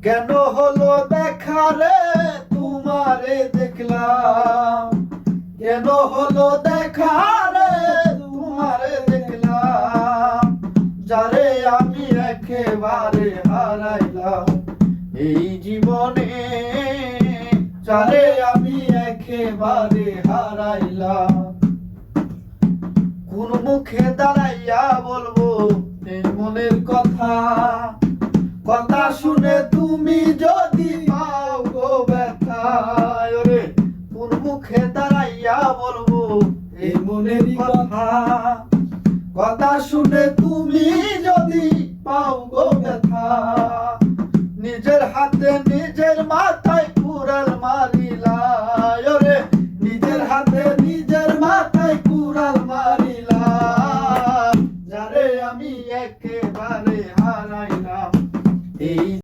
কেন হলো দেখা রে তোমারে দেখলাম, কেন হলো দেখা রে তোমারে দেখলাম, যারে আমি একেবারে হারাইলাম এই জীবনে, যারে আমি একেবারে হারাইলাম। কোন মুখে দাঁড়াইয়া বলবো এই মনের কথা, কথা শুনে তুমি যদি পাও গো ব্যথা। ওরে কোন মুখে দাঁড়াইয়া বলবো এই মনের কথা, কথা শুনে তুমি যদি পাও গো ব্যথা।